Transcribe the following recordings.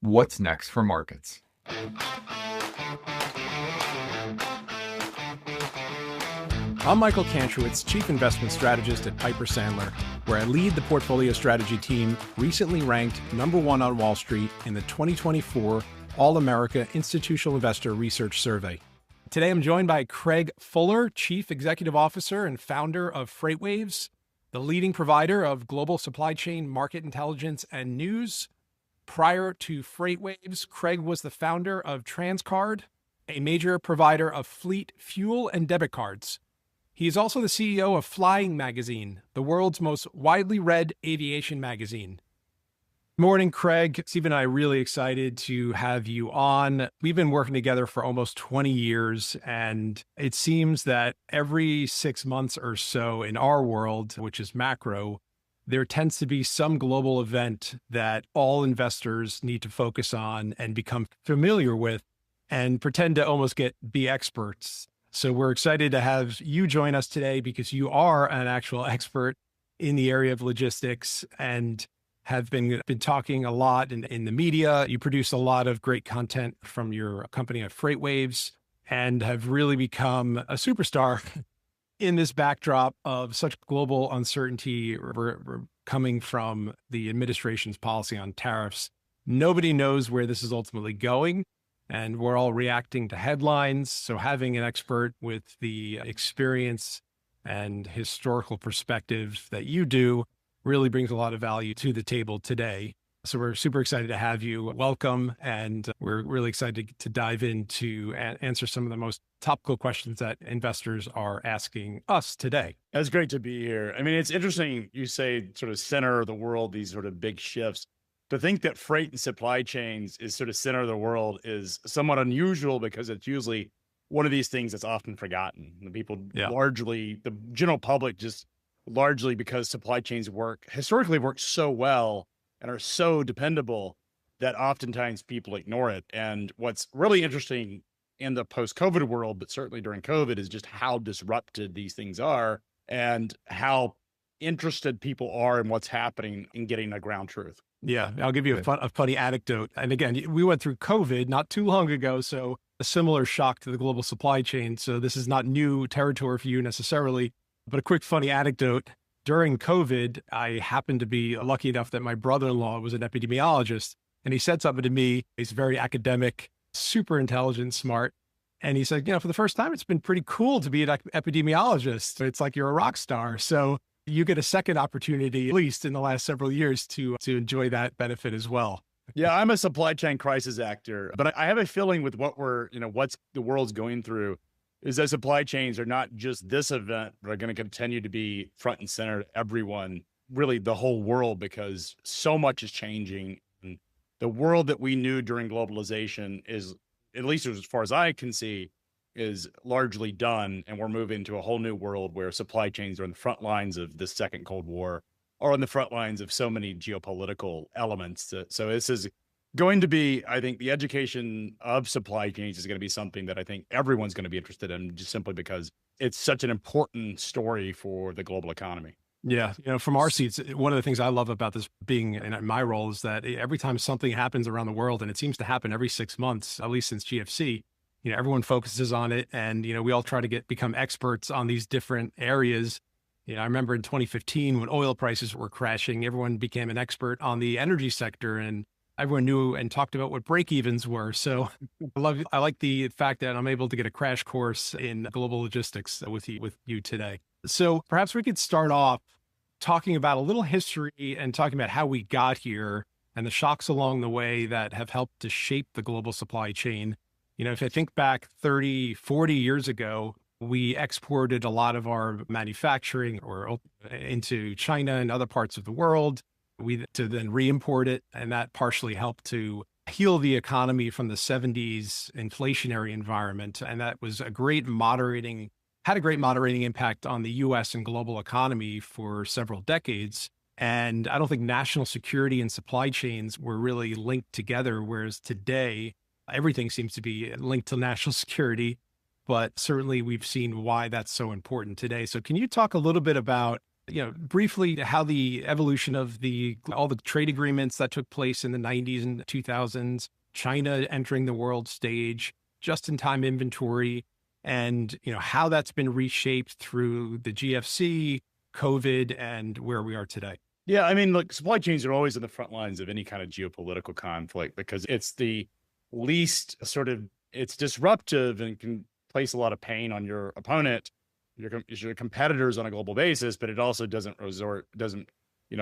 What's next for markets? I'm Michael Kantrowitz, Chief Investment Strategist at Piper Sandler, where I lead the portfolio strategy team, recently ranked #1 on Wall Street in the 2024 All-America Institutional Investor Research Survey. Today, I'm joined by Craig Fuller, Chief Executive Officer and founder of FreightWaves, the leading provider of global supply chain market intelligence and news. Prior to FreightWaves, Craig was the founder of Transcard, a major provider of fleet fuel and debit cards. He is also the CEO of Flying Magazine, the world's most widely read aviation magazine. Morning, Craig. Steve and I are really excited to have you on. We've been working together for almost 20 years, and it seems that every 6 months or so in our world, which is macro, there tends to be some global event that all investors need to focus on and become familiar with and pretend to almost be experts. So we're excited to have you join us today because you are an actual expert in the area of logistics and have been talking a lot in the media. You produce a lot of great content from your company at FreightWaves and have really become a superstar in this backdrop of such global uncertainty. We're coming from the administration's policy on tariffs. Nobody knows where this is ultimately going, and we're all reacting to headlines. So having an expert with the experience and historical perspective that you do really brings a lot of value to the table today. So we're super excited to have you. Welcome. And we're really excited to dive into and answer some of the most topical questions that investors are asking us today. It's great to be here. I mean, it's interesting you say sort of center of the world, these sort of big shifts. To think that freight and supply chains is sort of center of the world is somewhat unusual because it's usually one of these things that's often forgotten. The people largely, the general public just largely because supply chains historically work so well and are so dependable that oftentimes people ignore it. And what's really interesting in the post-COVID world, but certainly during COVID, is just how disrupted these things are and how interested people are in what's happening in getting a ground truth. Yeah, I'll give you a funny anecdote. And again, we went through COVID not too long ago, so a similar shock to the global supply chain. So this is not new territory for you necessarily, but a quick funny anecdote. During COVID, I happened to be lucky enough that my brother-in-law was an epidemiologist, and he said something to me. He's very academic, super intelligent, smart. And he said, for the first time, it's been pretty cool to be an epidemiologist. It's like you're a rock star. So you get a second opportunity, at least in the last several years, to enjoy that benefit as well. Yeah, I'm a supply chain crisis actor, but I have a feeling with what what's the world's going through is that supply chains are not just this event, but are going to continue to be front and center to everyone, really the whole world, because so much is changing. And the world that we knew during globalization is, at least as far as I can see, is largely done. And we're moving to a whole new world where supply chains are on the front lines of the second Cold War or on the front lines of so many geopolitical elements. So this is going to be, I think, the education of supply chains is going to be something that I think everyone's going to be interested in, just simply because it's such an important story for the global economy. Yeah. From our seats, one of the things I love about this being in my role is that every time something happens around the world, and it seems to happen every 6 months, at least since GFC, everyone focuses on it. And, we all try to become experts on these different areas. I remember in 2015 when oil prices were crashing, everyone became an expert on the energy sector and everyone knew and talked about what break-evens were. So I like the fact that I'm able to get a crash course in global logistics with you today. So perhaps we could start off talking about a little history and talking about how we got here and the shocks along the way that have helped to shape the global supply chain. If I think back 30, 40 years ago, we exported a lot of our manufacturing into China and other parts of the world. We to then re-import it, and that partially helped to heal the economy from the 70s inflationary environment. And that was had a great moderating impact on the U.S. and global economy for several decades. And I don't think national security and supply chains were really linked together, whereas today, everything seems to be linked to national security. But certainly we've seen why that's so important today. So can you talk a little bit about briefly how the evolution of all the trade agreements that took place in the 90s and 2000s, China entering the world stage, just-in-time inventory, and how that's been reshaped through the GFC, COVID, and where we are today. Yeah, I mean, look, supply chains are always in the front lines of any kind of geopolitical conflict because it's the least it's disruptive and can place a lot of pain on your opponent, your competitors on a global basis, but it also doesn't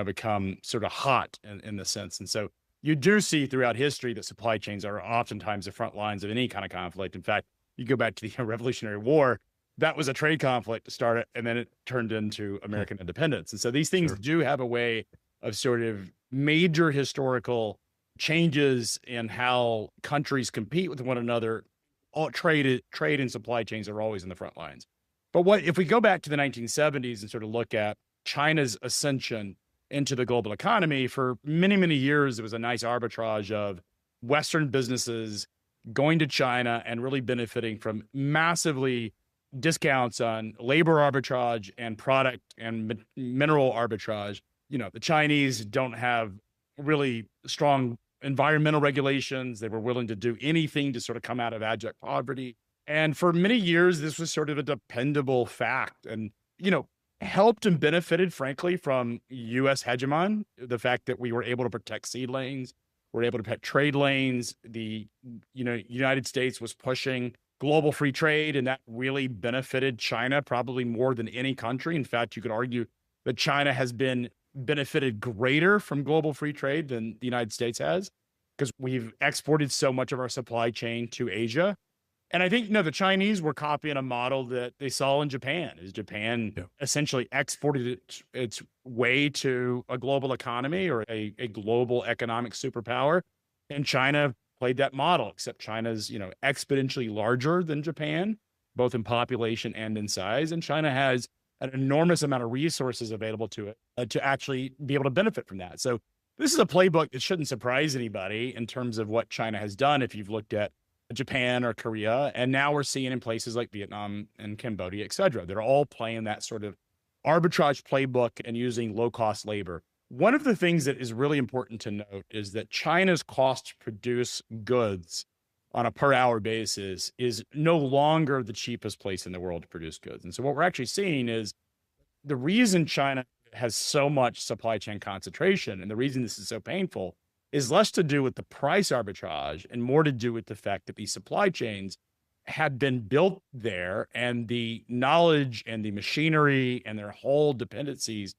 become sort of hot in the sense. And so you do see throughout history that supply chains are oftentimes the front lines of any kind of conflict. In fact, you go back to the Revolutionary War, that was a trade conflict to start it, and then it turned into American independence. And so these things do have a way of sort of major historical changes in how countries compete with one another. All trade and supply chains are always in the front lines. But if we go back to the 1970s and sort of look at China's ascension into the global economy, for many, many years, it was a nice arbitrage of Western businesses going to China and really benefiting from massively discounts on labor arbitrage and product and mineral arbitrage. The Chinese don't have really strong environmental regulations. They were willing to do anything to sort of come out of abject poverty. And for many years, this was sort of a dependable fact and, helped and benefited, frankly, from U.S. hegemon, the fact that we were able to protect seed lanes, we're able to protect trade lanes. The, United States was pushing global free trade, and that really benefited China probably more than any country. In fact, you could argue that China has been benefited greater from global free trade than the United States has, because we've exported so much of our supply chain to Asia. And I think, the Chinese were copying a model that they saw in Japan, as Japan essentially exported its way to a global economy or a global economic superpower. And China played that model, except China's, exponentially larger than Japan, both in population and in size. And China has an enormous amount of resources available to it to actually be able to benefit from that. So this is a playbook that shouldn't surprise anybody in terms of what China has done if you've looked at Japan or Korea. And now we're seeing in places like Vietnam and Cambodia, et cetera. They're all playing that sort of arbitrage playbook and using low-cost labor. One of the things that is really important to note is that China's cost to produce goods on a per hour basis is no longer the cheapest place in the world to produce goods. And so what we're actually seeing is the reason China has so much supply chain concentration and the reason this is so painful is less to do with the price arbitrage and more to do with the fact that these supply chains had been built there and the knowledge and the machinery and their whole dependencies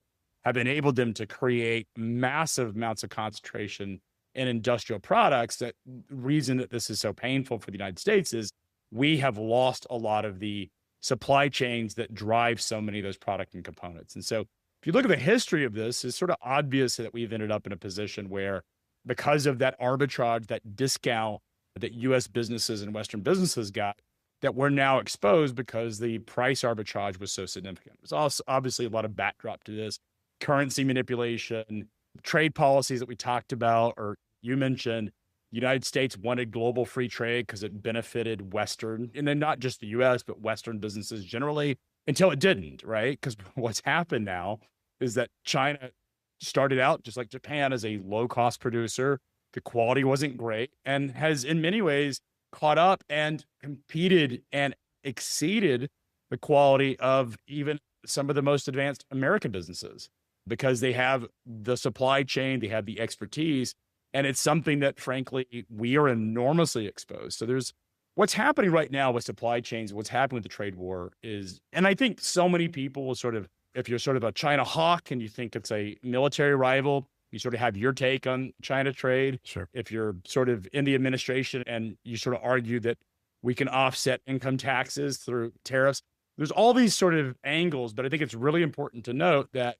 have enabled them to create massive amounts of concentration in industrial products. That reason that this is so painful for the United States is we have lost a lot of the supply chains that drive so many of those product and components. And so if you look at the history of this, it's sort of obvious that we've ended up in a position where, because of that arbitrage, that discount that U.S. businesses and Western businesses got, that we're now exposed because the price arbitrage was so significant. There's also obviously a lot of backdrop to this: currency manipulation, trade policies that we talked about, or you mentioned. The United States wanted global free trade because it benefited Western, and then not just the U.S., but Western businesses generally, until it didn't, right? Because what's happened now is that China started out just like Japan as a low-cost producer. The quality wasn't great and has in many ways caught up and competed and exceeded the quality of even some of the most advanced American businesses because they have the supply chain, they have the expertise, and it's something that, frankly, we are enormously exposed. So there's what's happening right now with supply chains, what's happening with the trade war is, and I think so many people will sort of, if you're sort of a China hawk and you think it's a military rival, you sort of have your take on China trade. Sure. If you're sort of in the administration and you sort of argue that we can offset income taxes through tariffs, there's all these sort of angles, but I think it's really important to note that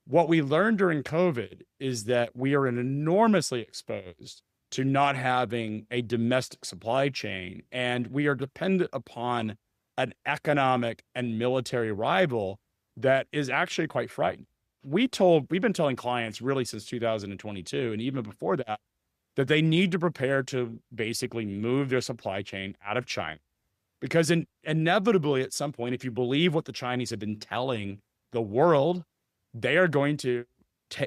what we learned during COVID is that we are enormously exposed to not having a domestic supply chain, and we are dependent upon an economic and military rival that is actually quite frightening. We've been telling clients really since 2022, and even before that, that they need to prepare to basically move their supply chain out of China. Because inevitably at some point, if you believe what the Chinese have been telling the world, they are going to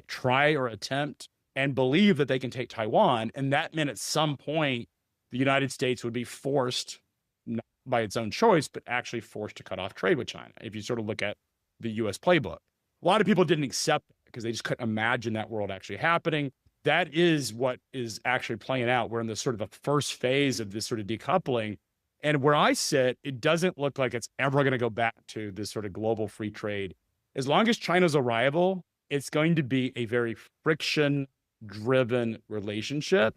try or attempt and believe that they can take Taiwan. And that meant at some point, the United States would be forced, not by its own choice, but actually forced to cut off trade with China. If you sort of look at the US playbook, a lot of people didn't accept that because they just couldn't imagine that world actually happening. That is what is actually playing out. We're in the sort of the first phase of this sort of decoupling. And where I sit, it doesn't look like it's ever going to go back to this sort of global free trade. As long as China's a rival, it's going to be a very friction-driven relationship.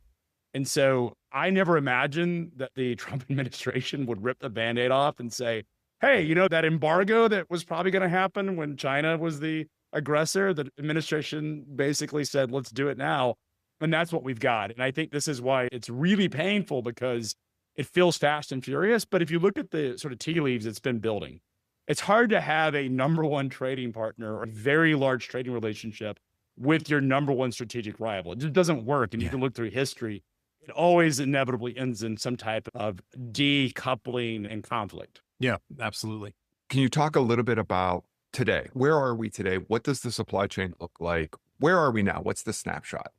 And so I never imagined that the Trump administration would rip the Band-Aid off and say, hey, you know, that embargo that was probably going to happen when China was the aggressor, the administration basically said, let's do it now. And that's what we've got. And I think this is why it's really painful, because it feels fast and furious. But if you look at the sort of tea leaves it's been building, it's hard to have a number one trading partner or a very large trading relationship with your number one strategic rival. It just doesn't work. And you can look through history. It always inevitably ends in some type of decoupling and conflict. Yeah, absolutely. Can you talk a little bit about today? Where are we today? What does the supply chain look like? Where are we now? What's the snapshot?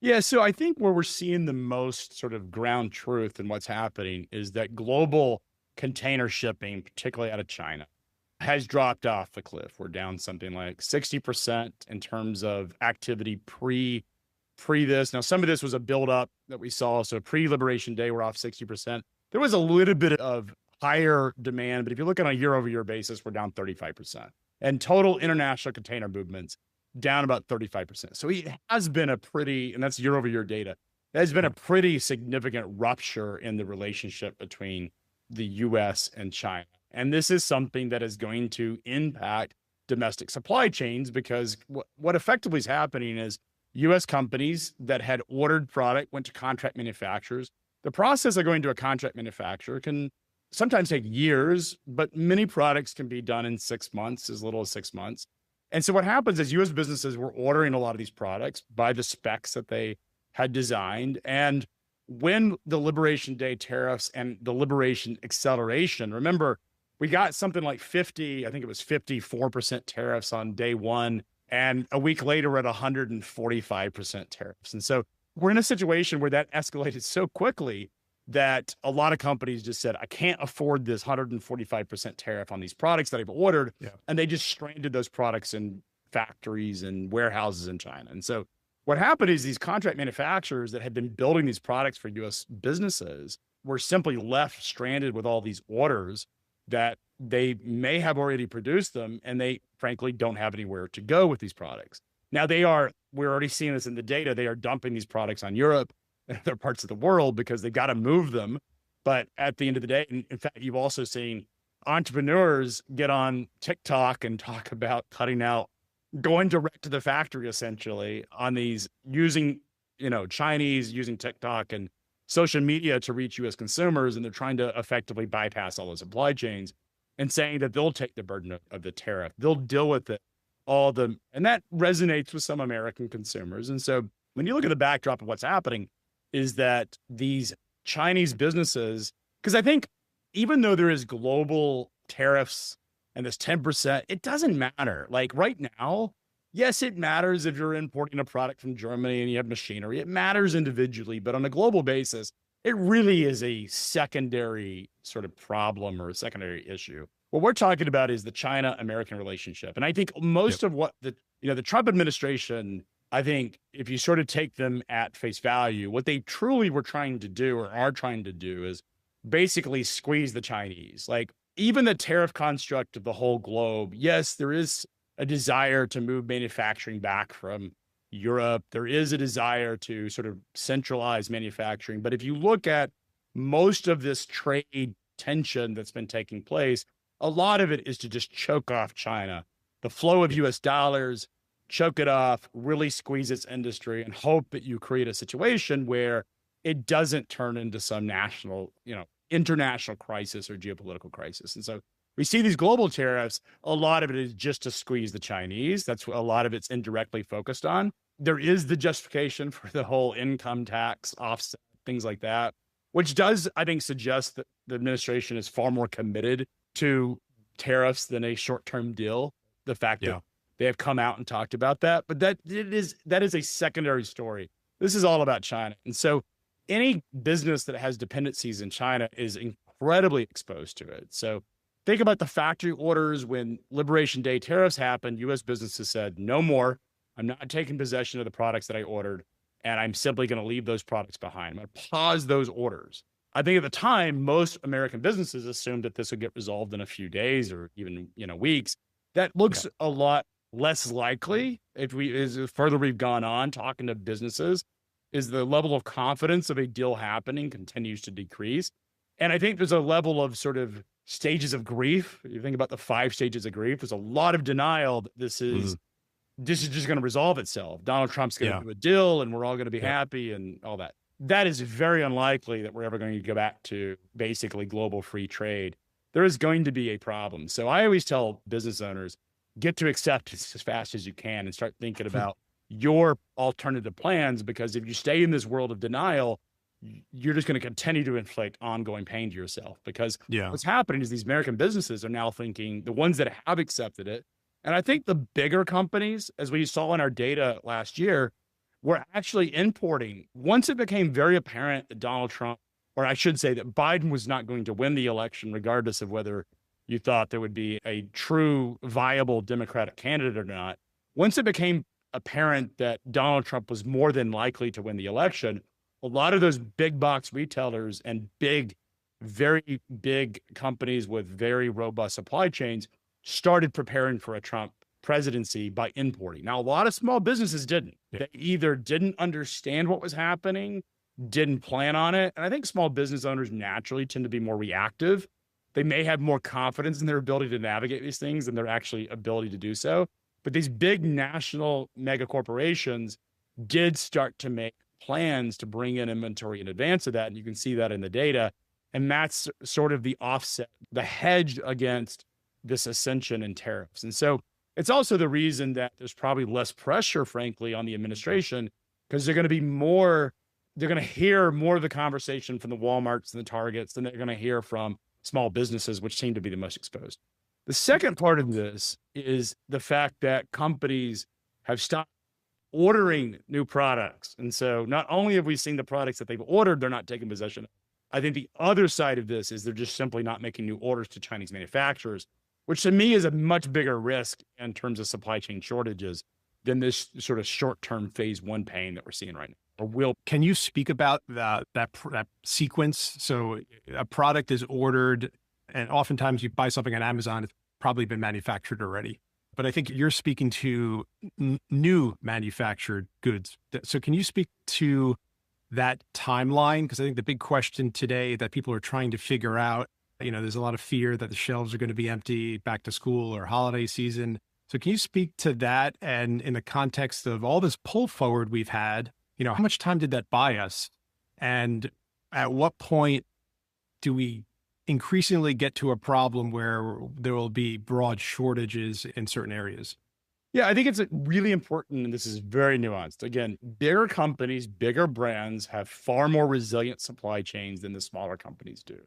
Yeah, so I think where we're seeing the most sort of ground truth in what's happening is that global container shipping, particularly out of China, has dropped off the cliff. We're down something like 60% in terms of activity pre this. Now, some of this was a buildup that we saw. So pre-Liberation Day, we're off 60%. There was a little bit of higher demand, but if you look at a year-over-year basis, we're down 35%. And total international container movements down about 35%. So it has been a pretty, and that's year-over-year data, there's been a pretty significant rupture in the relationship between the U.S. and China. And this is something that is going to impact domestic supply chains, because what effectively is happening is U.S. companies that had ordered product went to contract manufacturers. The process of going to a contract manufacturer can sometimes take years, but many products can be done in 6 months, as little as 6 months. And so what happens is U.S. businesses were ordering a lot of these products by the specs that they had designed. And when the Liberation Day tariffs and the Liberation acceleration, remember, we got something like 54% tariffs on day one. And a week later, we're at 145% tariffs. And so we're in a situation where that escalated so quickly that a lot of companies just said, I can't afford this 145% tariff on these products that I've ordered. Yeah. And they just stranded those products in factories and warehouses in China. And so what happened is these contract manufacturers that had been building these products for U.S. businesses were simply left stranded with all these orders that they may have already produced them, and they frankly don't have anywhere to go with these products. Now we're already seeing this in the data, they are dumping these products on Europe and other parts of the world because they've got to move them. But at the end of the day, in fact, you've also seen entrepreneurs get on TikTok and talk about cutting out, going direct to the factory essentially on these, using, Chinese, using TikTok and social media to reach U.S. consumers. And they're trying to effectively bypass all the supply chains and saying that they'll take the burden of the tariff. They'll deal with it, and that resonates with some American consumers. And so when you look at the backdrop of what's happening is that these Chinese businesses, because I think even though there is global tariffs and this 10%, it doesn't matter. Like right now, yes, it matters if you're importing a product from Germany and you have machinery. It matters individually, but on a global basis, it really is a secondary sort of problem or a secondary issue. What we're talking about is the China-American relationship. And I think most of what the Trump administration, I think if you sort of take them at face value, what they truly were trying to do or are trying to do is basically squeeze the Chinese. Like even the tariff construct of the whole globe, yes, there is a desire to move manufacturing back from Europe. There is a desire to sort of centralize manufacturing. But if you look at most of this trade tension that's been taking place, a lot of it is to just choke off China, the flow of US dollars, choke it off, really squeeze its industry, and hope that you create a situation where it doesn't turn into some national, international crisis or geopolitical crisis. And so we see these global tariffs, a lot of it is just to squeeze the Chinese. That's what a lot of it's indirectly focused on. There is the justification for the whole income tax offset, things like that, which does, I think, suggest that the administration is far more committed to tariffs than a short-term deal. The fact that They have come out and talked about that, but that is a secondary story. This is all about China. And so any business that has dependencies in China is incredibly exposed to it. So think about the factory orders. When Liberation Day tariffs happened, U.S. businesses said, no more. I'm not taking possession of the products that I ordered, and I'm simply going to leave those products behind. I'm going to pause those orders. I think at the time, most American businesses assumed that this would get resolved in a few days or even, weeks. That looks a lot less likely as further we've gone on talking to businesses, is the level of confidence of a deal happening continues to decrease. And I think there's a level of sort of stages of grief. You think about the 5 stages of grief. There's a lot of denial that this is just going to resolve itself. Donald Trump's going to do a deal and we're all going to be happy and all that. That is very unlikely that we're ever going to go back to basically global free trade. There is going to be a problem. So I always tell business owners, get to acceptance as fast as you can and start thinking about your alternative plans, because if you stay in this world of denial, you're just going to continue to inflict ongoing pain to yourself. Because what's happening is these American businesses are now thinking, the ones that have accepted it, and I think the bigger companies, as we saw in our data last year, were actually importing. Once it became very apparent that Donald Trump, or I should say that Biden was not going to win the election, regardless of whether you thought there would be a true viable Democratic candidate or not. Once it became apparent that Donald Trump was more than likely to win the election, a lot of those big box retailers and very big companies with very robust supply chains started preparing for a Trump presidency by importing. Now, a lot of small businesses didn't. They either didn't understand what was happening, didn't plan on it. And I think small business owners naturally tend to be more reactive. They may have more confidence in their ability to navigate these things than their actually ability to do so. But these big national mega corporations did start to make plans to bring in inventory in advance of that. And you can see that in the data. And that's sort of the offset, the hedge against this ascension in tariffs. And so it's also the reason that there's probably less pressure, frankly, on the administration, because they're going to hear more of the conversation from the Walmarts and the Targets than they're going to hear from small businesses, which seem to be the most exposed. The second part of this is the fact that companies have stopped ordering new products. And so not only have we seen the products that they've ordered, they're not taking possession of. I think the other side of this is they're just simply not making new orders to Chinese manufacturers, which to me is a much bigger risk in terms of supply chain shortages than this sort of short-term phase 1 pain that we're seeing right now. Can you speak about that sequence? So a product is ordered, and oftentimes you buy something on Amazon, it's probably been manufactured already. But I think you're speaking to new manufactured goods. So can you speak to that timeline? Because I think the big question today that people are trying to figure out, there's a lot of fear that the shelves are going to be empty back to school or holiday season. So can you speak to that? And in the context of all this pull forward we've had, how much time did that buy us? And at what point do we increasingly get to a problem where there will be broad shortages in certain areas? Yeah, I think it's really important, and this is very nuanced. Again, bigger companies, bigger brands have far more resilient supply chains than the smaller companies do.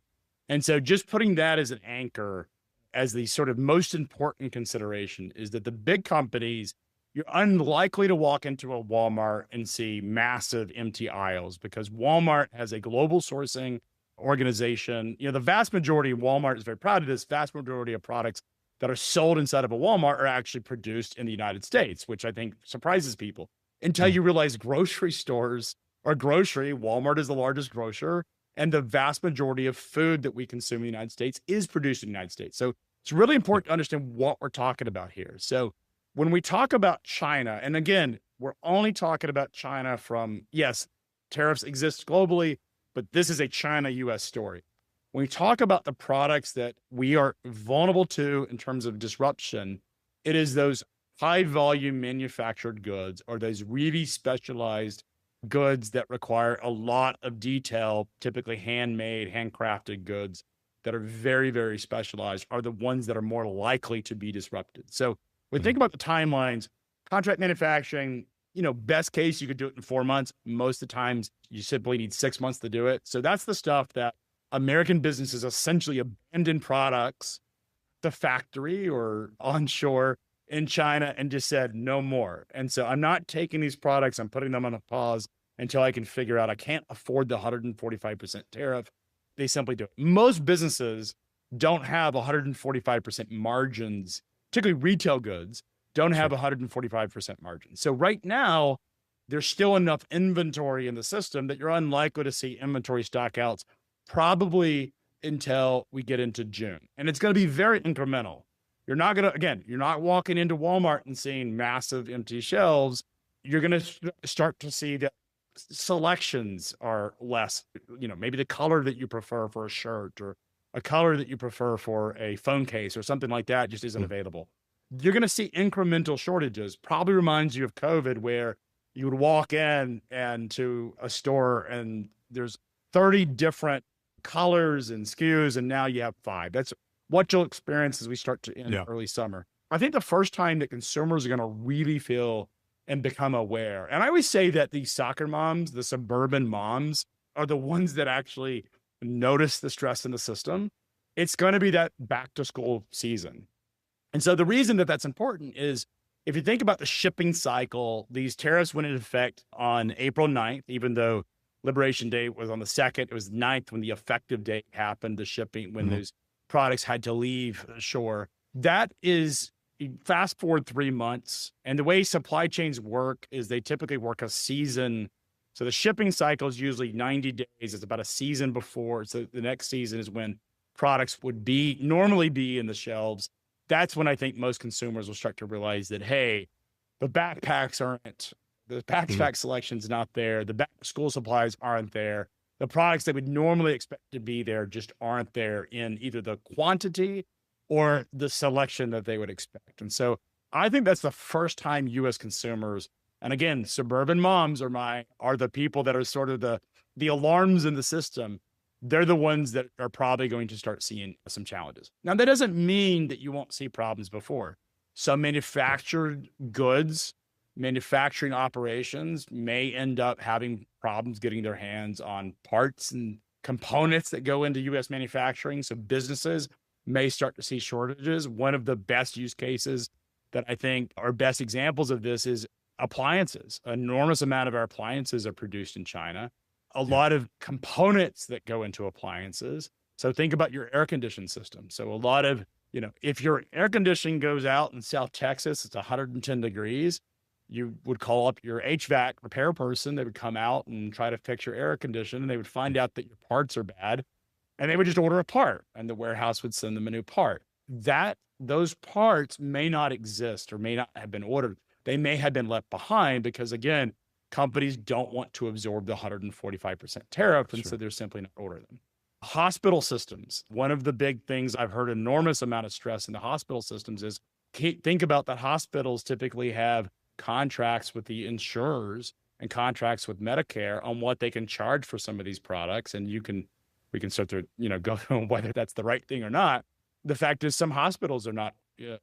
And so just putting that as an anchor, as the sort of most important consideration, is that the big companies, you're unlikely to walk into a Walmart and see massive empty aisles, because Walmart has a global sourcing organization. The vast majority of Walmart is very proud of this. Vast majority of products that are sold inside of a Walmart are actually produced in the United States, which I think surprises people until you realize grocery stores are grocery. Walmart is the largest grocer, and the vast majority of food that we consume in the United States is produced in the United States. So it's really important to understand what we're talking about here. So when we talk about China, and again, we're only talking about China from, yes, tariffs exist globally, but this is a China-US story. When we talk about the products that we are vulnerable to in terms of disruption, it is those high volume manufactured goods, or those really specialized goods that require a lot of detail, typically handmade, handcrafted goods that are very, very specialized, are the ones that are more likely to be disrupted. So when we think about the timelines, contract manufacturing, best case, you could do it in 4 months. Most of the times you simply need 6 months to do it. So that's the stuff that American businesses essentially abandon products, the factory or onshore, in China and just said no more. And so I'm not taking these products, I'm putting them on a pause until I can figure out I can't afford the 145% tariff. They simply do it. Most businesses don't have 145% margins, particularly retail goods don't have 145% margins. So right now, there's still enough inventory in the system that you're unlikely to see inventory stockouts probably until we get into June. And it's going to be very incremental. You're not walking into Walmart and seeing massive empty shelves. You're going to start to see that selections are less, maybe the color that you prefer for a shirt or a color that you prefer for a phone case or something like that just isn't available. You're going to see incremental shortages. Probably reminds you of COVID, where you would walk in and to a store and there's 30 different colors and SKUs, and now you have 5. That's what you'll experience as we start to end early summer. I think the first time that consumers are going to really feel and become aware. And I always say that these soccer moms, the suburban moms, are the ones that actually notice the stress in the system. It's going to be that back to school season. And so the reason that that's important is if you think about the shipping cycle, these tariffs went into effect on April 9th, even though Liberation Day was on the 2nd, it was 9th when the effective date happened, the shipping, when those products had to leave shore. That is, fast forward 3 months, and the way supply chains work is they typically work a season. So the shipping cycle is usually 90 days. It's about a season before. So the next season is when products would normally be in the shelves. That's when I think most consumers will start to realize that, hey, the backpack selection's not there. The back to school supplies aren't there. The products they would normally expect to be there just aren't there in either the quantity or the selection that they would expect. And so I think that's the first time U.S. consumers, and again, suburban moms are the people that are sort of the alarms in the system. They're the ones that are probably going to start seeing some challenges. Now, that doesn't mean that you won't see problems before. Some manufactured goods, manufacturing operations may end up having problems getting their hands on parts and components that go into U.S. manufacturing. So businesses may start to see shortages. One of the best use cases that I think are best examples of this is appliances. An enormous amount of our appliances are produced in China. A lot of components that go into appliances. So think about your air conditioning system. So a lot of, if your air conditioning goes out in South Texas, it's 110 degrees, you would call up your HVAC repair person. They would come out and try to fix your air conditioner, and they would find out that your parts are bad, and they would just order a part, and the warehouse would send them a new part. Those parts may not exist or may not have been ordered. They may have been left behind because, again, companies don't want to absorb the 145% tariff, and so they're simply not ordering them. Hospital systems. One of the big things I've heard enormous amount of stress in the hospital systems is, think about that hospitals typically have contracts with the insurers and contracts with Medicare on what they can charge for some of these products. And we can start to, go on whether that's the right thing or not. The fact is some hospitals are not,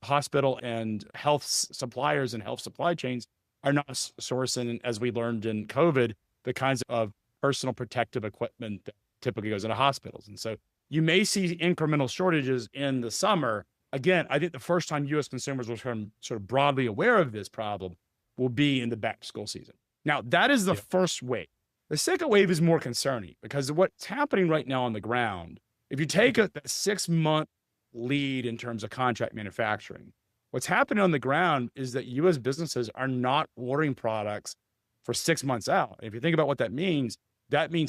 hospital and health suppliers and health supply chains are not sourcing, as we learned in COVID, the kinds of personal protective equipment that typically goes into hospitals. And so you may see incremental shortages in the summer. Again, I think the first time U.S. consumers will become sort of broadly aware of this problem will be in the back to school season. Now, that is the first wave. The second wave is more concerning because what's happening right now on the ground, if you take a 6-month lead in terms of contract manufacturing, what's happening on the ground is that U.S. businesses are not ordering products for 6 months out. If you think about what that means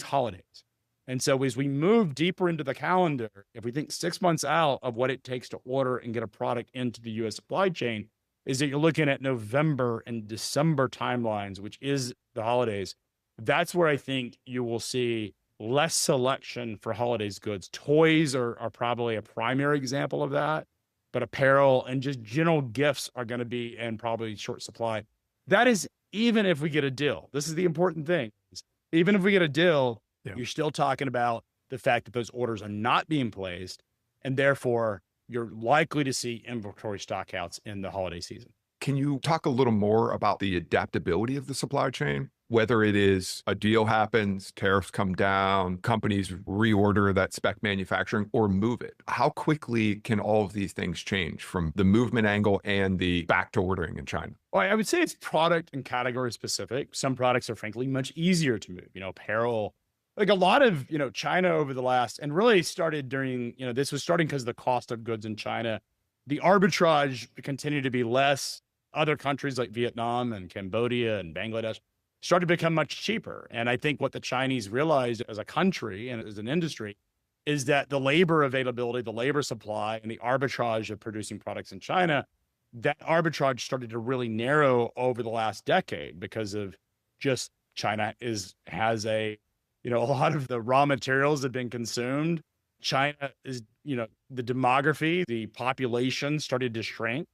holidays. And so as we move deeper into the calendar, if we think 6 months out of what it takes to order and get a product into the U.S. supply chain, is that you're looking at November and December timelines, which is the holidays. That's where I think you will see less selection for holidays goods. Toys are probably a primary example of that, but apparel and just general gifts are going to be in probably short supply. That is even if we get a deal. This is the important thing. Even if we get a deal, you're still talking about the fact that those orders are not being placed, and therefore you're likely to see inventory stockouts in the holiday season. Can you talk a little more about the adaptability of the supply chain? whether it is a deal happens, tariffs come down, companies reorder that spec manufacturing or move it. How quickly can all of these things change from the movement angle and the back to ordering in China? Well, I would say it's product and category specific. Some products are frankly much easier to move, apparel. Like a lot of, China over the last, and really started during, this was starting because of the cost of goods in China. The arbitrage continued to be less. Other countries like Vietnam and Cambodia and Bangladesh started to become much cheaper. And I think what the Chinese realized as a country and as an industry is that the labor availability, the labor supply, and the arbitrage of producing products in China, that arbitrage started to really narrow over the last decade because of just China has a lot of the raw materials have been consumed. China is, the demography, the population started to shrink.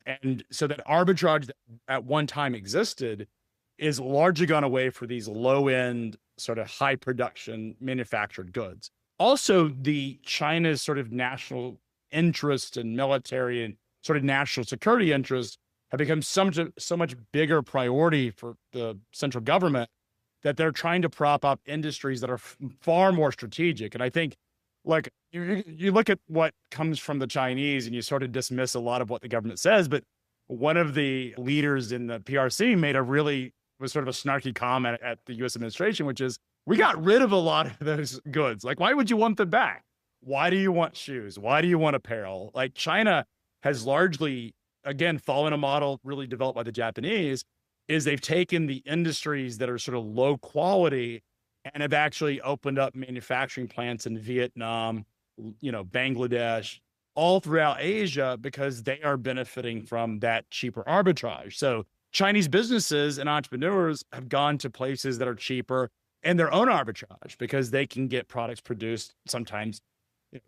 And so that arbitrage that at one time existed is largely gone away for these low-end, sort of high production manufactured goods. Also, the China's sort of national interest and military and sort of national security interests have become so much bigger priority for the central government that they're trying to prop up industries that are far more strategic. And I think, like, you look at what comes from the Chinese and you sort of dismiss a lot of what the government says, but one of the leaders in the PRC was sort of a snarky comment at the U.S. administration, which is, we got rid of a lot of those goods. Like, why would you want them back? Why do you want shoes? Why do you want apparel? Like, China has largely, again, following a model really developed by the Japanese, is they've taken the industries that are sort of low quality and have actually opened up manufacturing plants in Vietnam, Bangladesh, all throughout Asia, because they are benefiting from that cheaper arbitrage. So Chinese businesses and entrepreneurs have gone to places that are cheaper and their own arbitrage because they can get products produced sometimes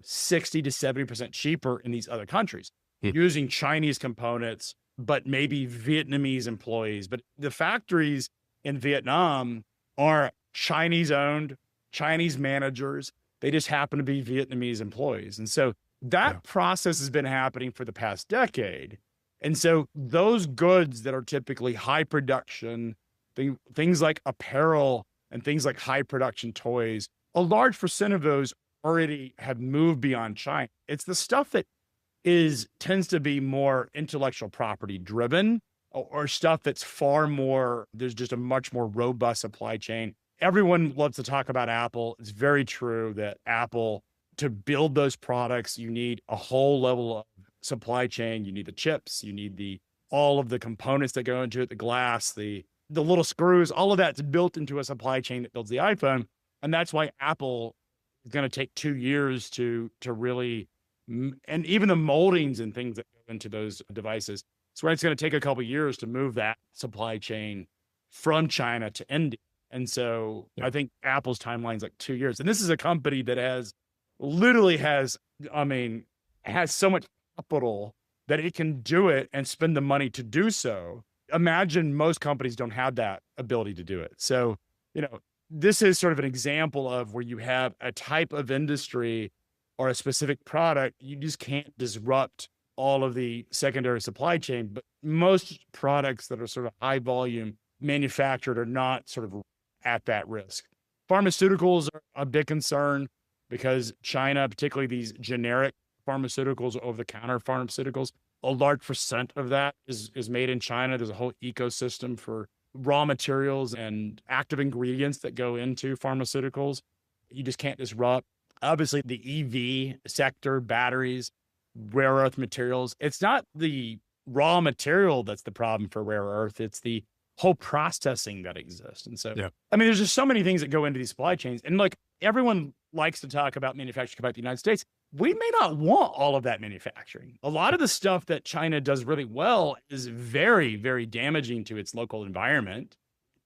60 to 70% cheaper in these other countries using Chinese components, but maybe Vietnamese employees. But the factories in Vietnam are Chinese owned, Chinese managers. They just happen to be Vietnamese employees. And so that process has been happening for the past decade. And so those goods that are typically high production, things like apparel and things like high production toys, a large percent of those already have moved beyond China. It's the stuff that tends to be more intellectual property driven, or stuff that's there's just a much more robust supply chain. Everyone loves to talk about Apple. It's very true that Apple, to build those products, you need a whole level of supply chain. You need the chips, you need all of the components that go into it, the glass, the little screws, all of that's built into a supply chain that builds the iPhone. And that's why Apple is going to take 2 years to really, and even the moldings and things that go into those devices. So it's going to take a couple of years to move that supply chain from China to India. And so I think Apple's timeline is like 2 years. And this is a company that has so much capital that it can do it and spend the money to do so. Imagine most companies don't have that ability to do it. So, this is sort of an example of where you have a type of industry or a specific product, you just can't disrupt all of the secondary supply chain. But most products that are sort of high volume manufactured are not sort of at that risk. Pharmaceuticals are a big concern because China, particularly these generic pharmaceuticals, over-the-counter pharmaceuticals, a large percent of that is made in China. There's a whole ecosystem for raw materials and active ingredients that go into pharmaceuticals. You just can't disrupt. Obviously, the EV sector, batteries, rare earth materials, it's not the raw material that's the problem for rare earth. It's the whole processing that exists. And so, there's just so many things that go into these supply chains. And like, everyone likes to talk about manufacturing capacity in the United States. We may not want all of that manufacturing. A lot of the stuff that China does really well is very, very damaging to its local environment.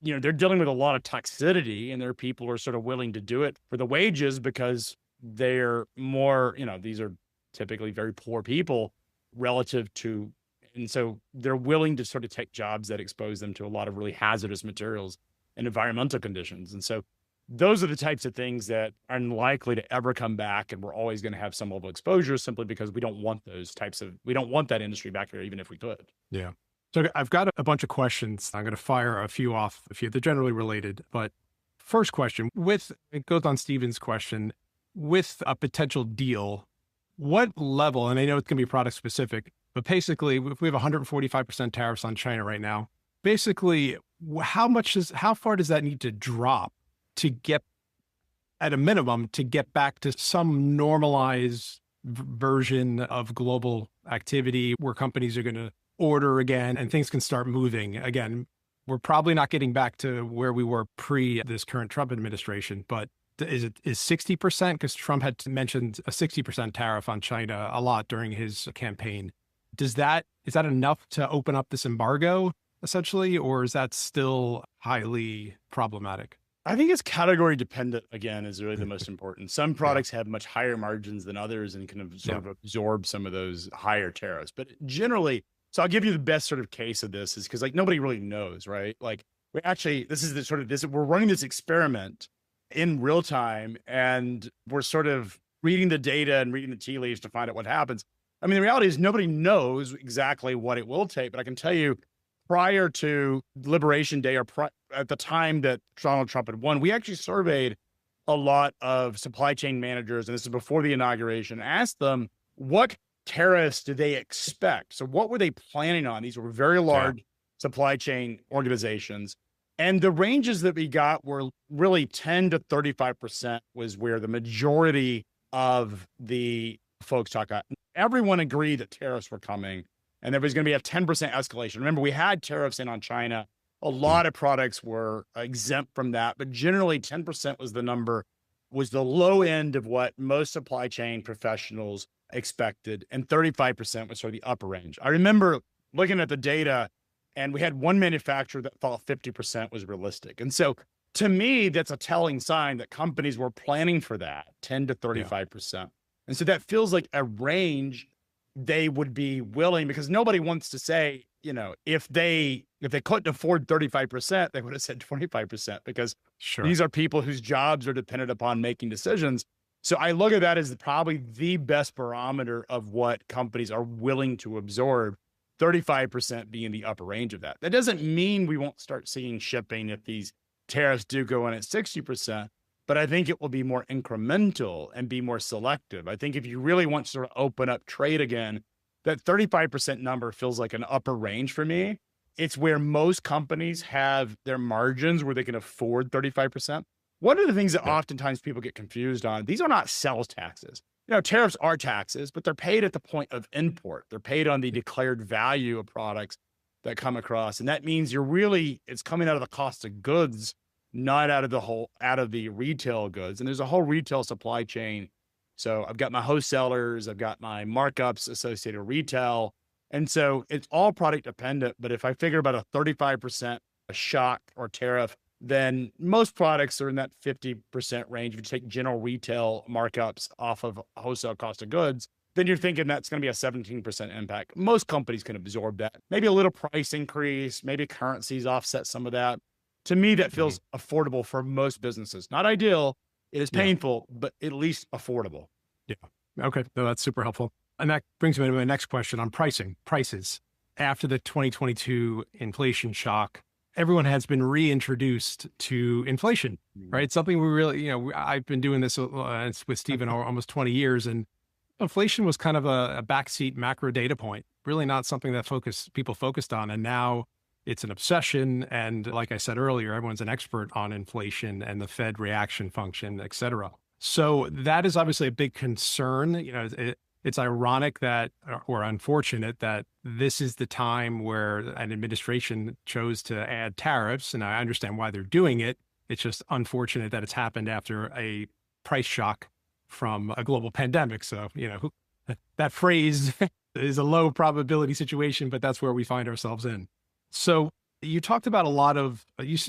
They're dealing with a lot of toxicity, and there are people who are sort of willing to do it for the wages because they're more, these are typically very poor people relative to, and so they're willing to sort of take jobs that expose them to a lot of really hazardous materials and environmental conditions. And so those are the types of things that are unlikely to ever come back. And we're always going to have some level of exposure simply because we don't want that industry back here, even if we could. Yeah. So I've got a bunch of questions. I'm going to fire a few off, a few. They're generally related. But first question, it goes on Steven's question, with a potential deal, what level, and I know it's going to be product specific, but basically if we have 145% tariffs on China right now, basically how far does that need to drop to get, at a minimum, to get back to some normalized version of global activity where companies are going to order again and things can start moving again? We're probably not getting back to where we were pre this current Trump administration, but is 60%? Because Trump had mentioned a 60% tariff on China a lot during his campaign. Is that enough to open up this embargo essentially, or is that still highly problematic? I think it's category dependent, again, is really the most important. Some products have much higher margins than others and can sort of absorb some of those higher tariffs. But generally, so I'll give you the best sort of case of this is because like nobody really knows, right? Like we actually, this is the sort of this, we're running this experiment in real time and we're sort of reading the data and reading the tea leaves to find out what happens. I mean, the reality is nobody knows exactly what it will take, but I can tell you prior to Liberation Day or at the time that Donald Trump had won, we actually surveyed a lot of supply chain managers, and this is before the inauguration, asked them what tariffs do they expect? So what were they planning on? These were very large supply chain organizations. And the ranges that we got were really 10 to 35% was where the majority of the folks talk about. Everyone agreed that tariffs were coming and there was going to be a 10% escalation. Remember, we had tariffs in on China. A lot of products were exempt from that, but generally 10% was the number, was the low end of what most supply chain professionals expected. And 35% was sort of the upper range. I remember looking at the data and we had one manufacturer that thought 50% was realistic. And so to me, that's a telling sign that companies were planning for that 10 to 35%. And so that feels like a range they would be willing, because nobody wants to say, you know, if they couldn't afford 35%, they would have said 25%, because these are people whose jobs are dependent upon making decisions. So I look at that as probably the best barometer of what companies are willing to absorb, 35% being the upper range of that. That doesn't mean we won't start seeing shipping if these tariffs do go in at 60%, but I think it will be more incremental and be more selective. I think if you really want to sort of open up trade again, that 35% number feels like an upper range for me. It's where most companies have their margins where they can afford 35%. One of the things that oftentimes people get confused on, these are not sales taxes. You know, tariffs are taxes, but they're paid at the point of import. They're paid on the declared value of products that come across. And that means it's coming out of the cost of goods, not out of the retail goods. And there's a whole retail supply chain. So I've got my wholesalers, I've got my markups associated with retail. And so it's all product dependent. But if I figure about a 35% shock or tariff, then most products are in that 50% range. If you take general retail markups off of wholesale cost of goods, then you're thinking that's going to be a 17% impact. Most companies can absorb that. Maybe a little price increase, maybe currencies offset some of that. To me, that feels affordable for most businesses. Not ideal. It is painful, but at least affordable. Yeah. Okay. No, that's super helpful. And that brings me to my next question on prices. After the 2022 inflation shock, everyone has been reintroduced to inflation, right? Something we really, I've been doing this with Stephen almost 20 years, and inflation was kind of a backseat macro data point, really not something that people focused on. And now it's an obsession. And like I said earlier, everyone's an expert on inflation and the Fed reaction function, et cetera. So that is obviously a big concern. It's ironic that, or unfortunate that this is the time where an administration chose to add tariffs. And I understand why they're doing it. It's just unfortunate that it's happened after a price shock from a global pandemic. So, that phrase is a low probability situation, but that's where we find ourselves in. So you talked about a lot of,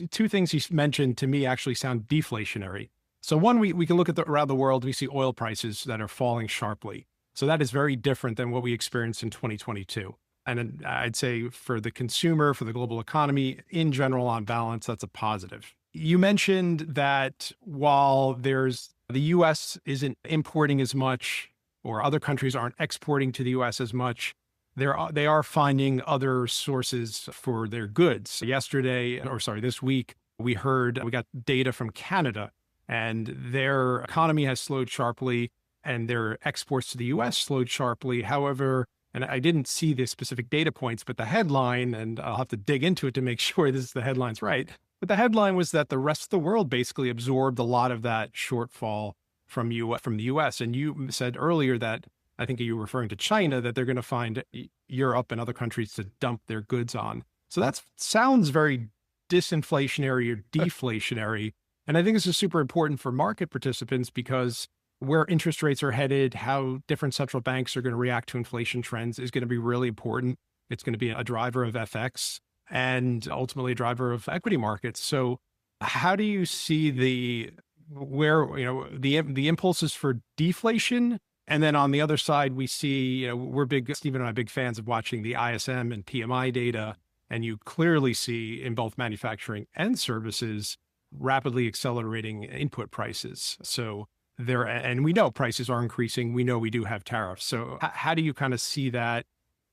two things you mentioned to me actually sound deflationary. So one, we can look at around the world, we see oil prices that are falling sharply. So that is very different than what we experienced in 2022. And I'd say for the consumer, for the global economy, in general, on balance, that's a positive. You mentioned that while the U.S. isn't importing as much, or other countries aren't exporting to the U.S. as much, they are finding other sources for their goods. This week, we got data from Canada, and their economy has slowed sharply, and their exports to the U.S. slowed sharply. However, and I didn't see the specific data points, but the headline, and I'll have to dig into it to make sure the headline's right. But the headline was that the rest of the world basically absorbed a lot of that shortfall from the U.S. And you said earlier that, I think you were referring to China, that they're going to find Europe and other countries to dump their goods on. So that sounds very disinflationary or deflationary. And I think this is super important for market participants because where interest rates are headed, how different central banks are going to react to inflation trends is going to be really important. It's going to be a driver of FX and ultimately a driver of equity markets. So how do you see the impulses for deflation? And then on the other side, we see, Stephen and I are big fans of watching the ISM and PMI data. And you clearly see in both manufacturing and services, rapidly accelerating input prices. So and we know prices are increasing. We know we do have tariffs. So how do you kind of see that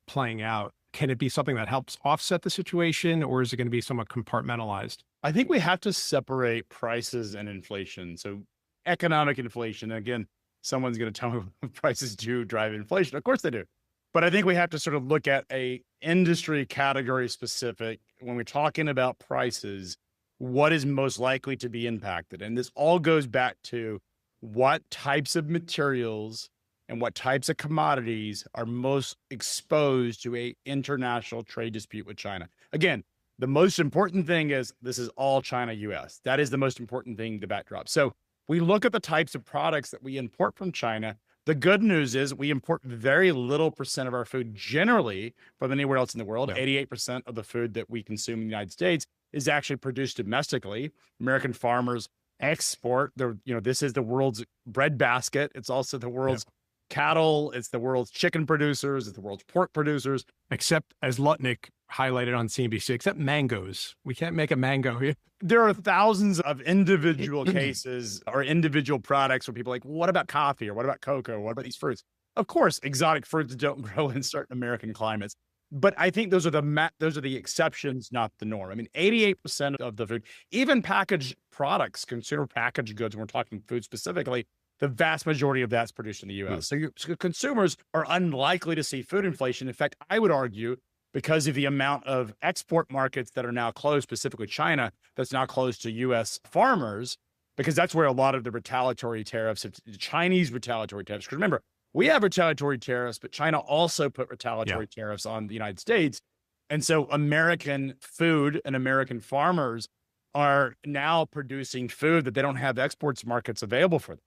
playing out? Can it be something that helps offset the situation, or is it going to be somewhat compartmentalized? I think we have to separate prices and inflation. So economic inflation, again, someone's going to tell me prices do drive inflation. Of course they do. But I think we have to sort of look at a industry category specific when we're talking about prices, what is most likely to be impacted. And this all goes back to what types of materials and what types of commodities are most exposed to a international trade dispute with China. Again, the most important thing is this is all China, US. That is the most important thing, the backdrop. So we look at the types of products that we import from China. The good news is we import very little percent of our food generally from anywhere else in the world. Yeah. 88% of the food that we consume in the United States is actually produced domestically. American farmers export. This is the world's breadbasket. It's also the world's cattle. It's the world's chicken producers. It's the world's pork producers. Except, as Lutnick highlighted on CNBC, except mangoes. We can't make a mango here. There are thousands of individual cases or individual products where people are like, well, what about coffee? Or what about cocoa? What about these fruits? Of course, exotic fruits don't grow in certain American climates. But I think those are the exceptions, not the norm. I mean, 88% of the food, even packaged products, consumer packaged goods, when we're talking food specifically, the vast majority of that's produced in the U.S. So consumers are unlikely to see food inflation. In fact, I would argue because of the amount of export markets that are now closed, specifically China, that's now closed to U.S. farmers, because that's where a lot of the retaliatory tariffs, Chinese retaliatory tariffs, because remember, we have retaliatory tariffs, but China also put retaliatory tariffs on the United States. And so American food and American farmers are now producing food that they don't have exports markets available for them.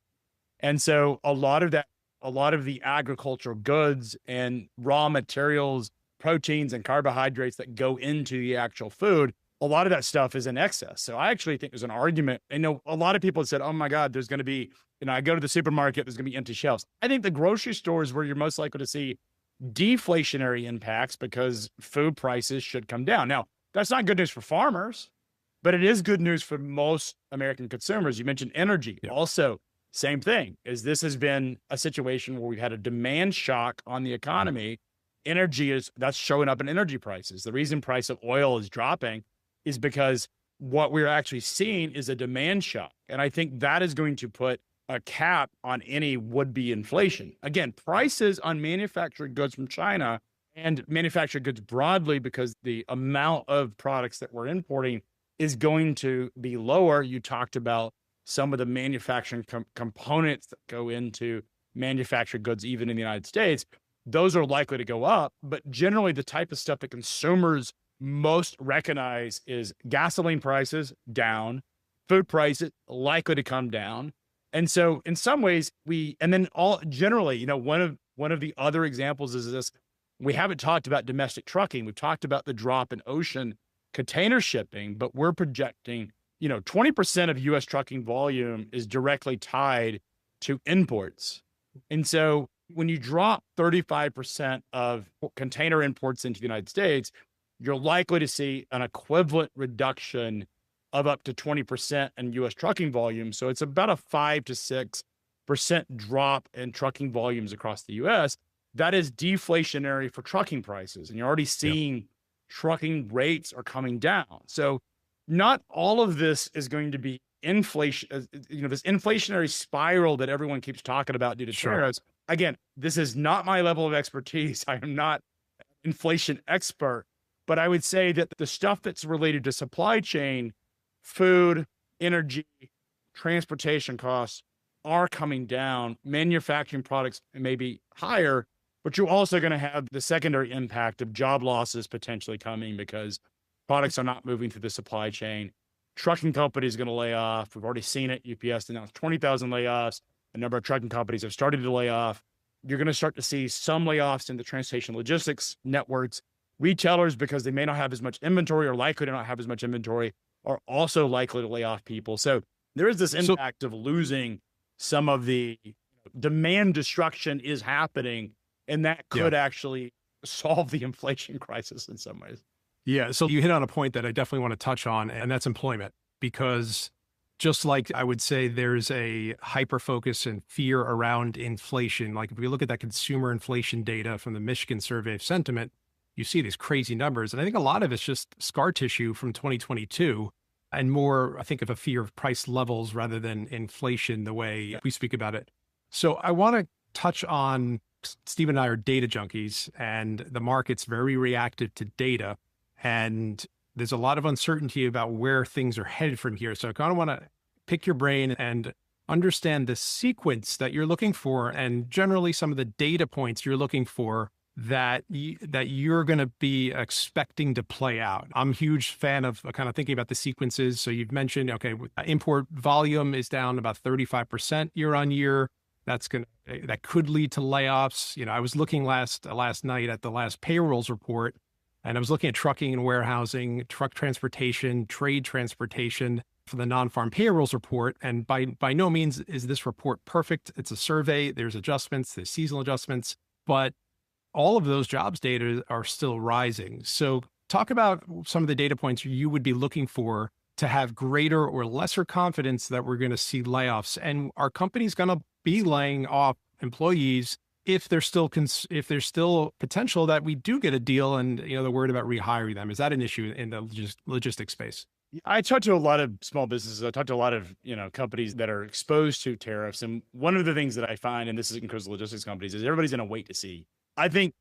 And so a lot of the agricultural goods and raw materials, proteins and carbohydrates that go into the actual food, a lot of that stuff is in excess. So I actually think there's an argument. I know a lot of people have said, oh my God, there's going to be, I go to the supermarket, there's going to be empty shelves. I think the grocery store is where you're most likely to see deflationary impacts because food prices should come down. Now, that's not good news for farmers, but it is good news for most American consumers. You mentioned energy. Yeah. Also, same thing, is this has been a situation where we've had a demand shock on the economy. That's showing up in energy prices. The reason price of oil is dropping is because what we're actually seeing is a demand shock. And I think that is going to put a cap on any would-be inflation. Again, prices on manufactured goods from China and manufactured goods broadly, because the amount of products that we're importing is going to be lower. You talked about some of the manufacturing components that go into manufactured goods, even in the United States. Those are likely to go up, but generally the type of stuff that consumers most recognize is gasoline prices down, food prices likely to come down. And so in some ways one of the other examples is this, we haven't talked about domestic trucking. We've talked about the drop in ocean container shipping, but we're projecting, 20% of U.S. trucking volume is directly tied to imports. And so when you drop 35% of container imports into the United States, you're likely to see an equivalent reduction of up to 20% in U.S. trucking volume. So it's about a 5 to 6% drop in trucking volumes across the U.S. that is deflationary for trucking prices. And you're already seeing trucking rates are coming down. So not all of this is going to be inflation, this inflationary spiral that everyone keeps talking about due to tariffs. Again, this is not my level of expertise. I am not an inflation expert, but I would say that the stuff that's related to supply chain, food, energy, transportation costs are coming down. Manufacturing products may be higher, but you're also going to have the secondary impact of job losses potentially coming because products are not moving through the supply chain. Trucking companies are going to lay off. We've already seen it. UPS announced 20,000 layoffs. A number of trucking companies have started to lay off. You're going to start to see some layoffs in the transportation logistics networks. Retailers, because they may not have as much inventory or likely to not have as much inventory, are also likely to lay off people. So there is this impact of losing some of the demand destruction is happening, and that could actually solve the inflation crisis in some ways. Yeah. So you hit on a point that I definitely want to touch on, and that's employment, because just like I would say there's a hyper focus and fear around inflation. Like if we look at that consumer inflation data from the Michigan Survey of Sentiment, you see these crazy numbers. And I think a lot of it's just scar tissue from 2022 and more, I think, of a fear of price levels rather than inflation the way we speak about it. So I want to touch on, Steve and I are data junkies, and the market's very reactive to data. And there's a lot of uncertainty about where things are headed from here. So I kind of want to pick your brain and understand the sequence that you're looking for and generally some of the data points you're looking for that you're going to be expecting to play out. I'm a huge fan of kind of thinking about the sequences. So you've mentioned, okay, import volume is down about 35% year on year. That could lead to layoffs. I was looking last night at the last payrolls report, and I was looking at trucking and warehousing, truck transportation, trade transportation for the non-farm payrolls report. And by no means is this report perfect. It's a survey. There's adjustments, there's seasonal adjustments, but all of those jobs data are still rising. So talk about some of the data points you would be looking for to have greater or lesser confidence that we're going to see layoffs. And are companies going to be laying off employees if there's still potential that we do get a deal and they're worried about rehiring them? Is that an issue in the logistics space? I talk to a lot of small businesses. I talk to a lot of companies that are exposed to tariffs. And one of the things that I find, and this is includes logistics companies, is everybody's in a wait to see. I think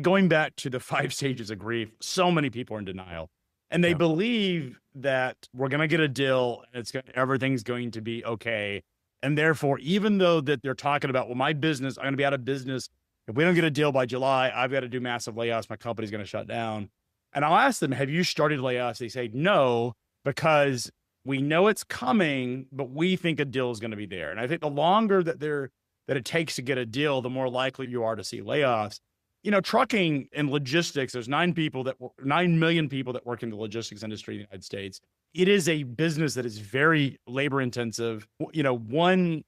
going back to the 5 stages of grief, so many people are in denial, and they believe that we're going to get a deal and everything's going to be okay. And therefore, even though that they're talking about, well, my business, I'm going to be out of business. If we don't get a deal by July, I've got to do massive layoffs. My company's going to shut down. And I'll ask them, have you started layoffs? They say, no, because we know it's coming, but we think a deal is going to be there. And I think the longer that it takes to get a deal, the more likely you are to see layoffs. Trucking and logistics, there's 9 million people that work in the logistics industry in the United States. It is a business that is very labor intensive. The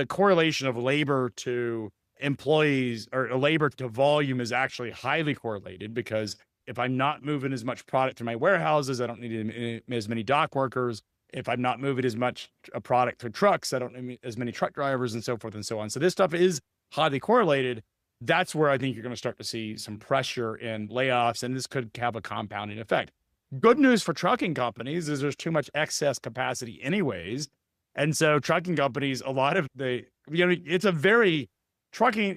correlation of labor to employees or labor to volume is actually highly correlated, because if I'm not moving as much product to my warehouses, I don't need as many dock workers. If I'm not moving as much product through trucks, I don't need as many truck drivers, and so forth and so on. So this stuff is highly correlated. That's where I think you're going to start to see some pressure in layoffs, and this could have a compounding effect. Good news for trucking companies is there's too much excess capacity anyways. And so trucking companies, trucking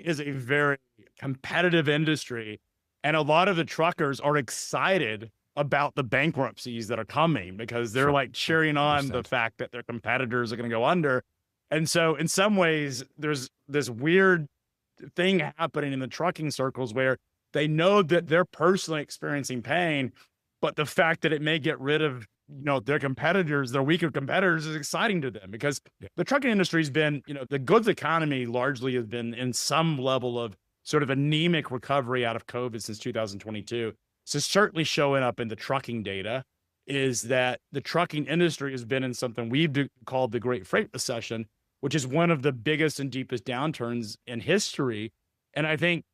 is a very competitive industry, and a lot of the truckers are excited about the bankruptcies that are coming because they're like cheering on the fact that their competitors are going to go under. And so in some ways, there's this weird thing happening in the trucking circles where they know that they're personally experiencing pain, but the fact that it may get rid of their competitors, their weaker competitors, is exciting to them, because the trucking industry has been, the goods economy largely has been in some level of sort of anemic recovery out of COVID since 2022. So certainly showing up in the trucking data is that the trucking industry has been in something we've called the Great Freight Recession, which is one of the biggest and deepest downturns in history. And I think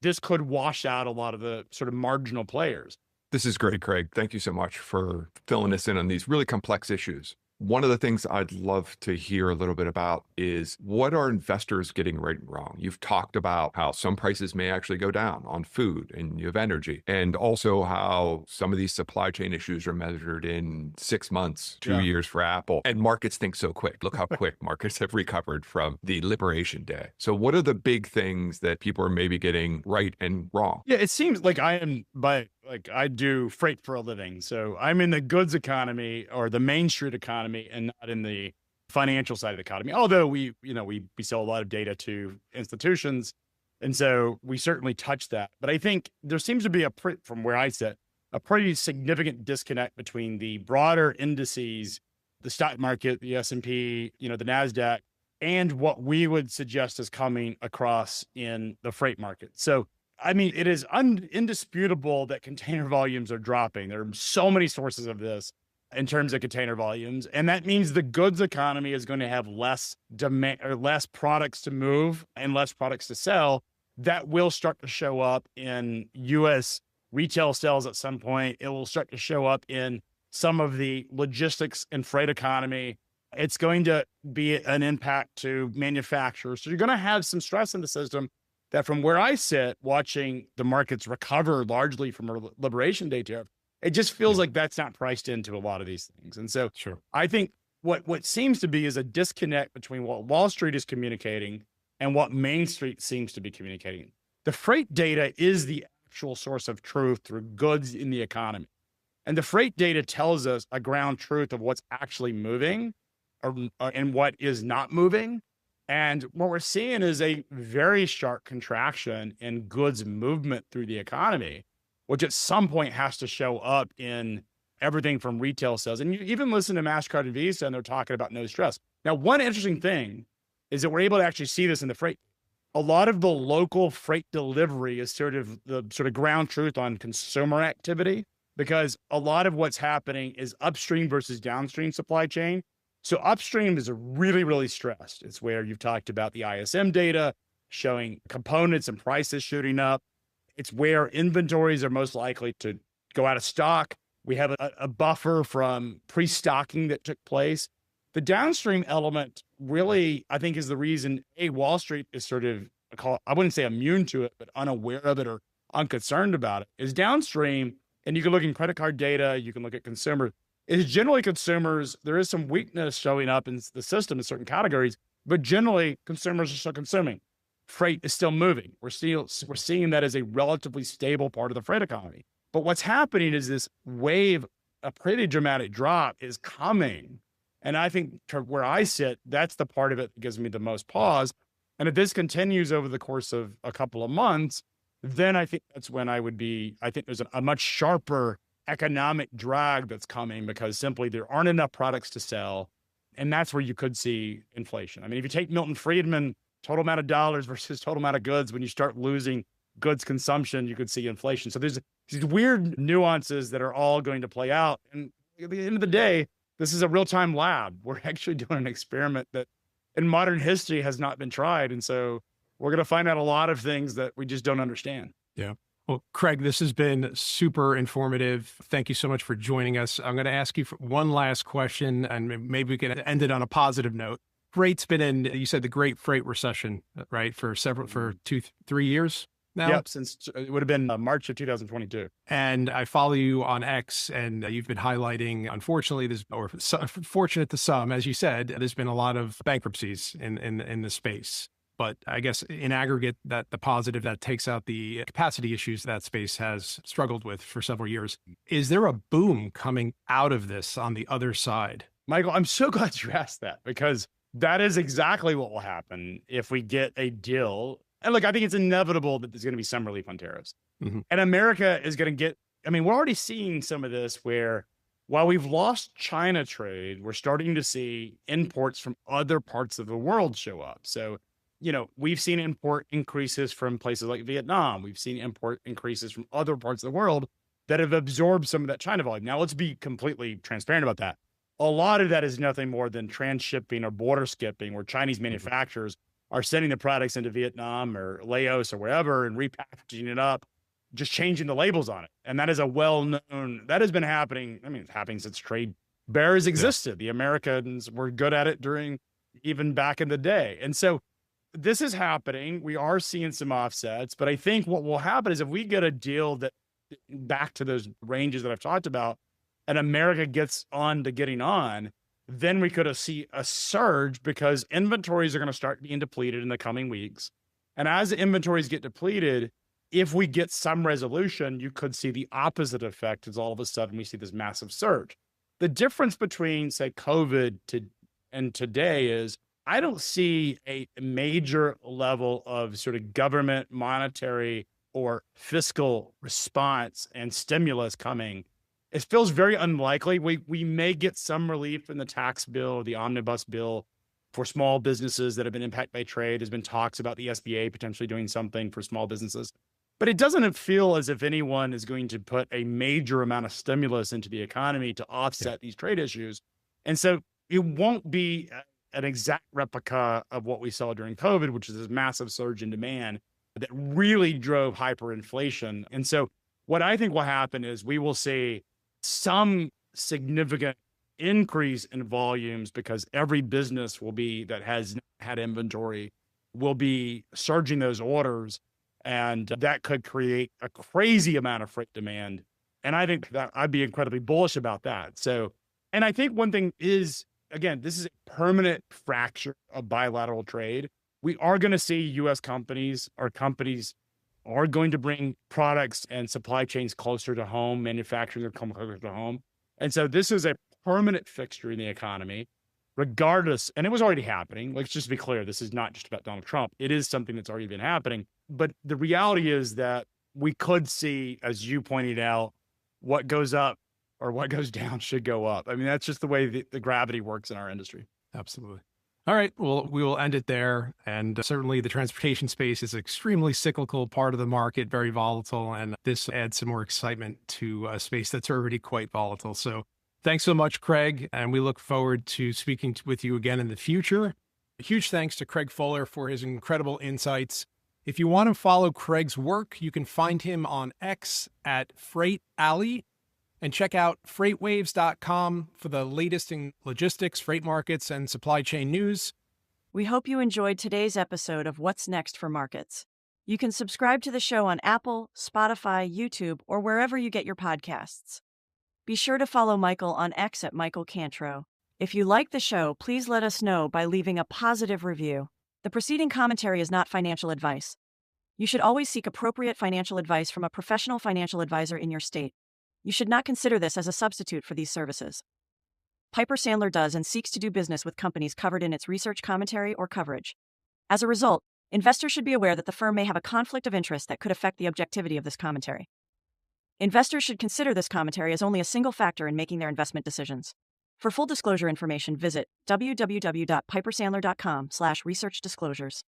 this could wash out a lot of the sort of marginal players. This is great, Craig. Thank you so much for filling us in on these really complex issues. One of the things I'd love to hear a little bit about is what are investors getting right and wrong? You've talked about how some prices may actually go down on food and you have energy, and also how some of these supply chain issues are measured in 6 months, 2 years for Apple. And markets think so quick. Look how quick markets have recovered from the Liberation Day. So what are the big things that people are maybe getting right and wrong? Yeah, it seems like I do freight for a living. So I'm in the goods economy or the Main Street economy and not in the financial side of the economy. Although we sell a lot of data to institutions. And so we certainly touch that. But I think there seems to be from where I sit, a pretty significant disconnect between the broader indices, the stock market, the S&P, the NASDAQ, and what we would suggest is coming across in the freight market. So I mean, it is indisputable that container volumes are dropping. There are so many sources of this in terms of container volumes. And that means the goods economy is going to have less demand or less products to move and less products to sell. That will start to show up in U.S. retail sales at some point. It will start to show up in some of the logistics and freight economy. It's going to be an impact to manufacturers. So you're going to have some stress in the system that from where I sit, watching the markets recover largely from a Liberation Day tariff, it just feels like that's not priced into a lot of these things. And so I think what seems to be is a disconnect between what Wall Street is communicating and what Main Street seems to be communicating. The freight data is the actual source of truth through goods in the economy. And the freight data tells us a ground truth of what's actually moving and what is not moving. And what we're seeing is a very sharp contraction in goods movement through the economy, which at some point has to show up in everything from retail sales. And you even listen to MasterCard and Visa, and they're talking about no stress. Now, one interesting thing is that we're able to actually see this in the freight. A lot of the local freight delivery is sort of the ground truth on consumer activity, because a lot of what's happening is upstream versus downstream supply chain. So upstream is really, really stressed. It's where you've talked about the ISM data showing components and prices shooting up. It's where inventories are most likely to go out of stock. We have a buffer from pre-stocking that took place. The downstream element really, I think, is the reason Wall Street is sort of, I wouldn't say immune to it, but unaware of it or unconcerned about it, is downstream. And you can look in credit card data, you can look at consumer. Is generally consumers, there is some weakness showing up in the system in certain categories, but generally consumers are still consuming. Freight is still moving. We're seeing that as a relatively stable part of the freight economy. But what's happening is this wave, a pretty dramatic drop is coming. And I think to where I sit, that's the part of it that gives me the most pause. And if this continues over the course of a couple of months, then I think that's when I think there's a much sharper economic drag that's coming, because simply there aren't enough products to sell. And that's where you could see inflation. I mean, if you take Milton Friedman, total amount of dollars versus total amount of goods, when you start losing goods consumption, you could see inflation. So there's these weird nuances that are all going to play out. And at the end of the day, this is a real-time lab. We're actually doing an experiment that in modern history has not been tried. And so we're going to find out a lot of things that we just don't understand. Yeah. Well, Craig, this has been super informative. Thank you so much for joining us. I'm going to ask you for one last question, and maybe we can end it on a positive note. Freight's been in, you said, the great freight recession, right? For 2-3 years now? Yep, since it would have been March of 2022. And I follow you on X, and you've been highlighting, unfortunately, fortunate to some, as you said, there's been a lot of bankruptcies in the space. But I guess in aggregate, that the positive that takes out the capacity issues that space has struggled with for several years. Is there a boom coming out of this on the other side? Michael, I'm so glad you asked that, because that is exactly what will happen if we get a deal. And look, I think it's inevitable that there's going to be some relief on tariffs. Mm-hmm. And America is going to we're already seeing some of this where while we've lost China trade, we're starting to see imports from other parts of the world show up. So we've seen import increases from places like Vietnam. We've seen import increases from other parts of the world that have absorbed some of that China volume. Now, let's be completely transparent about that. A lot of that is nothing more than transshipping or border skipping, where Chinese manufacturers are sending the products into Vietnam or Laos or wherever and repackaging it up, just changing the labels on it. And that is that has been happening. I mean, it's happening since trade Bears existed. The Americans were good at it during even back in the day. And so this is happening. We are seeing some offsets, but I think what will happen is if we get a deal that back to those ranges that I've talked about, and America gets on to getting on, then we could see a surge because inventories are going to start being depleted in the coming weeks. And as the inventories get depleted, if we get some resolution, you could see the opposite effect as all of a sudden we see this massive surge. The difference between, say, COVID and today is I don't see a major level of sort of government, monetary, or fiscal response and stimulus coming. It feels very unlikely. We may get some relief in the tax bill or the omnibus bill for small businesses that have been impacted by trade. There's been talks about the SBA potentially doing something for small businesses. But it doesn't feel as if anyone is going to put a major amount of stimulus into the economy to offset these trade issues. And so it won't be an exact replica of what we saw during COVID, which is this massive surge in demand that really drove hyperinflation. And so what I think will happen is we will see some significant increase in volumes because every business that has had inventory will be surging those orders. And that could create a crazy amount of freight demand. And I think that I'd be incredibly bullish about that. So, and I think one thing is, again, this is a permanent fracture of bilateral trade. We are going to see U.S. companies are going to bring products and supply chains closer to home. Manufacturing will come closer to home. And so this is a permanent fixture in the economy, regardless. And it was already happening. Let's just be clear. This is not just about Donald Trump. It is something that's already been happening. But the reality is that we could see, as you pointed out, what goes up or what goes down should go up. I mean, that's just the way the gravity works in our industry. Absolutely. All right. Well, we will end it there. And certainly the transportation space is an extremely cyclical part of the market, very volatile. And this adds some more excitement to a space that's already quite volatile. So thanks so much, Craig. And we look forward to speaking with you again in the future. A huge thanks to Craig Fuller for his incredible insights. If you want to follow Craig's work, you can find him on X at Freight Alley and check out FreightWaves.com for the latest in logistics, freight markets, and supply chain news. We hope you enjoyed today's episode of What's Next for Markets. You can subscribe to the show on Apple, Spotify, YouTube, or wherever you get your podcasts. Be sure to follow Michael on X at Michael Cantro. If you like the show, please let us know by leaving a positive review. The preceding commentary is not financial advice. You should always seek appropriate financial advice from a professional financial advisor in your state. You should not consider this as a substitute for these services. Piper Sandler does and seeks to do business with companies covered in its research commentary or coverage. As a result, investors should be aware that the firm may have a conflict of interest that could affect the objectivity of this commentary. Investors should consider this commentary as only a single factor in making their investment decisions. For full disclosure information, visit www.pipersandler.com/researchdisclosures.